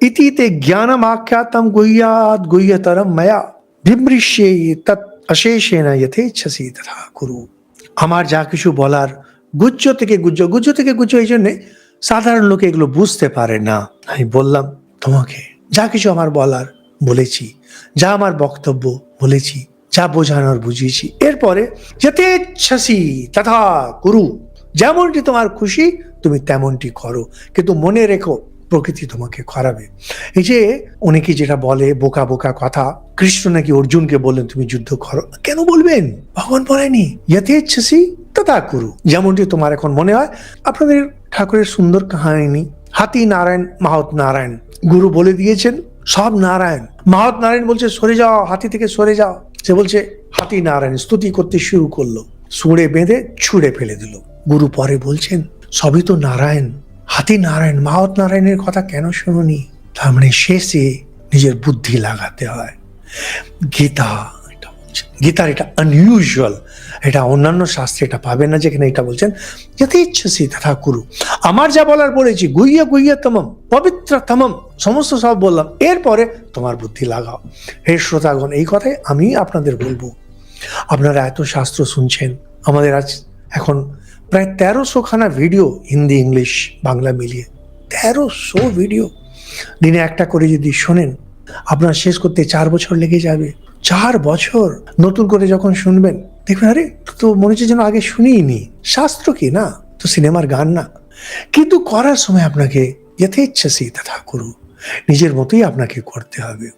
ইতি তে জ্ঞানম আখ্যাতম গুহ্যাৎ গুহ্যতরম ময়া বিমৃশ্যে তৎ অশেষেণ যথেচ্ছসি তথা কুরু। আমার যা কিছু বলার গুজ্জ থেকে গুজ্জ এই জন্যে সাধারণ লোকে এগুলো বুঝতে পারে না। আমি বললাম তোমাকে যা কিছু আমার বলার বলেছি, যা আমার বক্তব্য বলেছি, যা বোঝানোর বুঝিয়েছি। এরপরে যথেচ্ছসি তথা কুরু, যেমনটি তোমার খুশি তুমি তেমনটি করো, কিন্তু মনে রেখো প্রকৃতি তোমাকে করাবে। এই যে অনেকে যেটা বলে বোকা বোকা কথা, কৃষ্ণ নাকি অর্জুনকে বললেন তুমি যুদ্ধ করো, কেন বলবেন? ভগবান বলেনি যথেচ্ছসি তথা কুরু, যেমনটি তোমার এখন মনে হয়। আপনাদের ঠাকুরের সুন্দর কাহিনী, হাতি নারায়ণ মাহত নারায়ণ, গুরু বলে দিয়েছেন সব নারায়ণ। মাহত নারায়ণ বলছে সরে যাও, হাতি থেকে সরে যাও। সে বলছে হাতি নারায়ণ, স্তুতি করতে শুরু করলো, সুড়ে বেঁধে ছুঁড়ে ফেলে দিল। গুরু পরে বলছেন সবই তো নারায়ণ, হাতি নারায়ণ, মাহত নারায়ণের কথা কেন শুনুনি? তার মানে শেষে নিজের বুদ্ধি লাগাতে হয়। গীতা এটা বলছেন, গীতার এটা আনইউজুয়াল, এটা অন্যান্য শাস্ত্রে এটা পাবেন না, যেখানে এটা বলছেন যথেচ্ছসি তথা কুরু। আমার যা বলার বলেছি, গুহ্যতমম পবিত্রতমম, সমস্ত সব বললাম, এরপরে তোমার বুদ্ধি লাগাও। হে শ্রোতাগণ, এই কথাই আমি আপনাদের বলবো। আপনারা এত শাস্ত্র শুনছেন, আমাদের আজ এখন প্রায় 1300 খানা ভিডিও, হিন্দি ইংলিশ বাংলা মিলিয়ে 1300 ভিডিও। দিনে একটা করে যদি শোনেন, আপনার শেষ করতে 4 বছর লেগে যাবে। 4 বছর নতুন করে যখন শুনবেন দেখবেন আরে তো মনে হচ্ছে যেন আগে শুনিনি। শাস্ত্র কি না তো সিনেমার গান না, কিন্তু করার সময় আপনাকে যথেচ্ছসি তথা কুরু, নিজের মতোই আপনাকে করতে হবে।